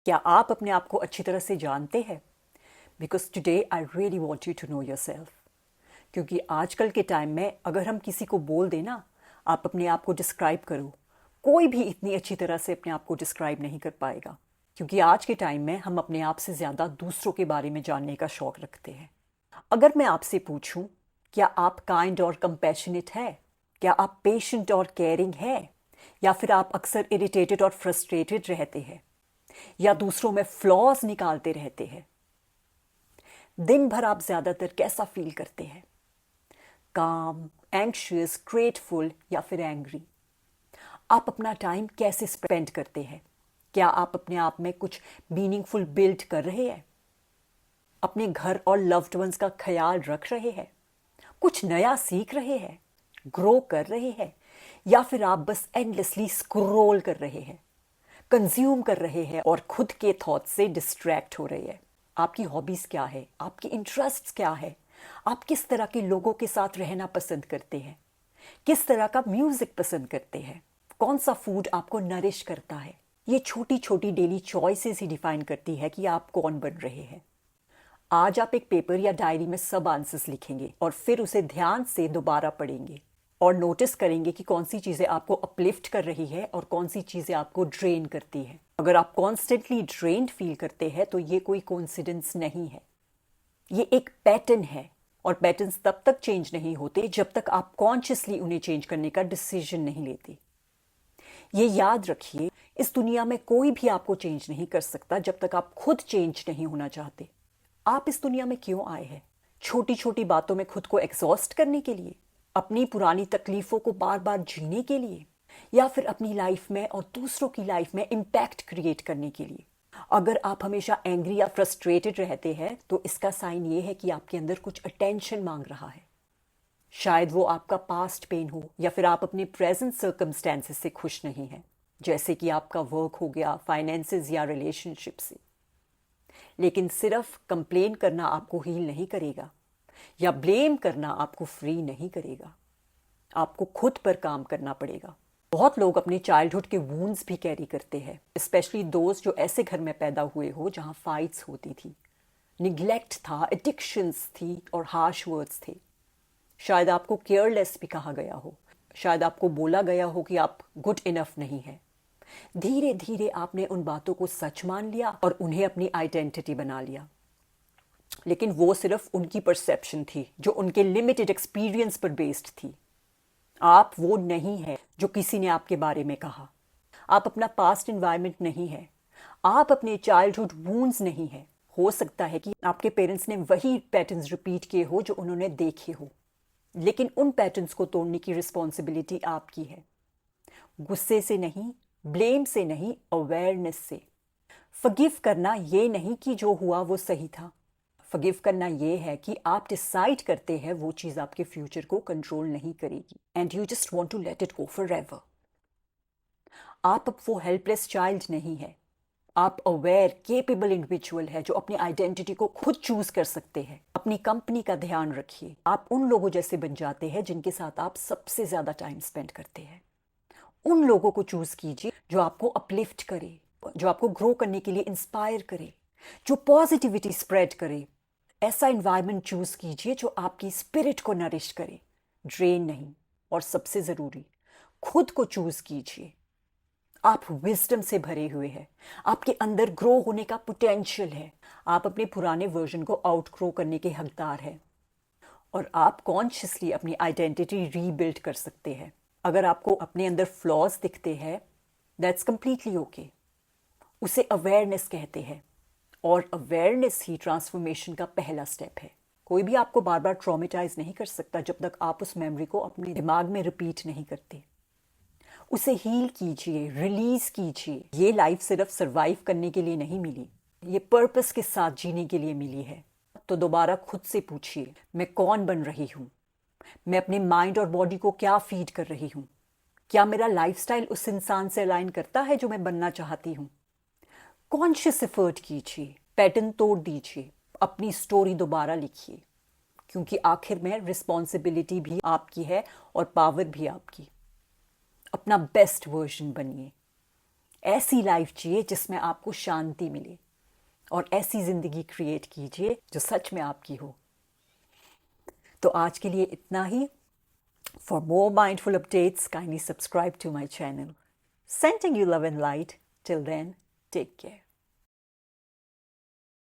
क्या आप अपने आप को अच्छी तरह से जानते हैं? Because today I really want you to know yourself. क्योंकि आजकल के टाइम में अगर हम किसी को बोल दें ना, आप अपने आप को डिस्क्राइब करो, कोई भी इतनी अच्छी तरह से अपने आप को डिस्क्राइब नहीं कर पाएगा। क्योंकि आज के टाइम में हम अपने आप से ज़्यादा दूसरों के बारे में जानने का शौक रखते हैं। अगर मैं आपसे पूछूं, क्या आप काइंड और कंपैशनेट है? क्या आप पेशेंट और केयरिंग है? या फिर आप अक्सर इरिटेटेड और फ्रस्ट्रेटेड रहते हैं? या दूसरों में फ्लॉज निकालते रहते हैं? दिन भर आप ज्यादातर कैसा फील करते हैं? काम, एंग्शियस, ग्रेटफुल या फिर एंग्री? आप अपना टाइम कैसे स्पेंड करते हैं? क्या आप अपने आप में कुछ मीनिंगफुल बिल्ड कर रहे हैं? अपने घर और लव्ड वंस का ख्याल रख रहे हैं? कुछ नया सीख रहे हैं? ग्रो कर रहे हैं? या फिर आप बस एंडलेसली स्क्रॉल कर रहे हैं, कंज्यूम कर रहे हैं और खुद के थॉट से डिस्ट्रैक्ट हो रहे हैं? आपकी हॉबीज क्या है? आपकी इंटरेस्ट्स क्या है? आप किस तरह के लोगों के साथ रहना पसंद करते हैं? किस तरह का म्यूजिक पसंद करते हैं? कौन सा फूड आपको नरिश करता है? ये छोटी छोटी डेली चॉइसेस ही डिफाइन करती है कि आप कौन बन रहे हैं। आज आप एक पेपर या डायरी में सब आंसर्स लिखेंगे और फिर उसे ध्यान से दोबारा पढ़ेंगे और नोटिस करेंगे कि कौन सी चीज़ें आपको अपलिफ्ट कर रही है और कौन सी चीज़ें आपको ड्रेन करती है। अगर आप कॉन्स्टेंटली ड्रेन्ड फील करते हैं तो ये कोई कोइंसिडेंस नहीं है, ये एक पैटर्न है। और पैटर्न्स तब तक चेंज नहीं होते जब तक आप कॉन्शियसली उन्हें चेंज करने का डिसीजन नहीं लेते। ये याद रखिए, इस दुनिया में कोई भी आपको चेंज नहीं कर सकता जब तक आप खुद चेंज नहीं होना चाहते। आप इस दुनिया में क्यों आए हैं? छोटी छोटी बातों में खुद को एग्जॉस्ट करने के लिए? अपनी पुरानी तकलीफों को बार बार जीने के लिए? या फिर अपनी लाइफ में और दूसरों की लाइफ में इम्पैक्ट क्रिएट करने के लिए? अगर आप हमेशा एंग्री या फ्रस्ट्रेटेड रहते हैं तो इसका साइन ये है कि आपके अंदर कुछ अटेंशन मांग रहा है। शायद वो आपका पास्ट पेन हो या फिर आप अपने प्रेजेंट सर्कमस्टेंसेस से खुश नहीं हैं, जैसे कि आपका वर्क हो गया, फाइनेंसेस या रिलेशनशिप से। लेकिन सिर्फ कंप्लेन करना आपको हील नहीं करेगा या ब्लेम करना आपको फ्री नहीं करेगा। आपको खुद पर काम करना पड़ेगा। बहुत लोग अपने चाइल्डहुड के वूंड्स भी कैरी करते हैं, स्पेशली दोस्त जो ऐसे घर में पैदा हुए हो जहां फाइट्स होती थी, निग्लेक्ट था, एडिक्शंस थी और हार्श वर्ड्स थे। शायद आपको केयरलेस भी कहा गया हो, शायद आपको बोला गया हो कि आप गुड इनफ नहीं है। धीरे धीरे आपने उन बातों को सच मान लिया और उन्हें अपनी आइडेंटिटी बना लिया। लेकिन वो सिर्फ उनकी परसेप्शन थी जो उनके लिमिटेड एक्सपीरियंस पर बेस्ड थी। आप वो नहीं है जो किसी ने आपके बारे में कहा। आप अपना पास्ट एनवायरनमेंट नहीं है। आप अपने चाइल्डहुड वूंड्स नहीं है। हो सकता है कि आपके पेरेंट्स ने वही पैटर्न्स रिपीट किए हो जो उन्होंने देखे हो, लेकिन उन पैटर्न्स को तोड़ने की रिस्पॉन्सिबिलिटी आपकी है। गुस्से से नहीं, ब्लेम से नहीं, अवेयरनेस से। फगिव करना ये नहीं कि जो हुआ वो सही था। फगिव करना ये है कि आप डिसाइड करते हैं वो चीज आपके फ्यूचर को कंट्रोल नहीं करेगी and you just want to let it go forever. आप अब वो हेल्पलेस चाइल्ड नहीं है। आप अवेयर, केपेबल इंडिविजुअल है जो अपनी आइडेंटिटी को खुद चूज कर सकते हैं। अपनी कंपनी का ध्यान रखिए। आप उन लोगों जैसे बन जाते हैं जिनके साथ आप सबसे ज्यादा टाइम स्पेंड करते हैं। उन लोगों को चूज कीजिए जो आपको अपलिफ्ट करे, जो आपको ग्रो करने के लिए इंस्पायर करे, जो पॉजिटिविटी स्प्रेड करे। ऐसा एनवायरनमेंट चूज कीजिए जो आपकी स्पिरिट को नरिश करे, ड्रेन नहीं। और सबसे जरूरी, खुद को चूज कीजिए। आप विजडम से भरे हुए हैं। आपके अंदर ग्रो होने का पोटेंशियल है। आप अपने पुराने वर्जन को आउटग्रो करने के हकदार हैं और आप कॉन्शियसली अपनी आइडेंटिटी रीबिल्ड कर सकते हैं। अगर आपको अपने अंदर फ्लॉज दिखते हैं, दैट्स कंप्लीटली ओके। उसे अवेयरनेस कहते हैं और अवेयरनेस ही ट्रांसफॉर्मेशन का पहला स्टेप है। कोई भी आपको बार बार ट्रॉमेटाइज नहीं कर सकता जब तक आप उस मेमोरी को अपने दिमाग में रिपीट नहीं करते। उसे हील कीजिए, रिलीज कीजिए। ये लाइफ सिर्फ सरवाइव करने के लिए नहीं मिली, ये पर्पस के साथ जीने के लिए मिली है। तो दोबारा खुद से पूछिए, मैं कौन बन रही हूं? मैं अपने माइंड और बॉडी को क्या फीड कर रही हूं? क्या मेरा लाइफस्टाइल उस इंसान से अलाइन करता है जो मैं बनना चाहती हूं? कॉन्शियस एफर्ट कीजिए, पैटर्न तोड़ दीजिए, अपनी स्टोरी दोबारा लिखिए, क्योंकि आखिर में रिस्पॉन्सिबिलिटी भी आपकी है और पावर भी आपकी। अपना बेस्ट वर्जन बनिए। ऐसी लाइफ जिए जिसमें आपको शांति मिले और ऐसी ज़िंदगी क्रिएट कीजिए जो सच में आपकी हो। तो आज के लिए इतना ही। For more mindful updates kindly subscribe to my channel. Sending you love and light. Till then, take care.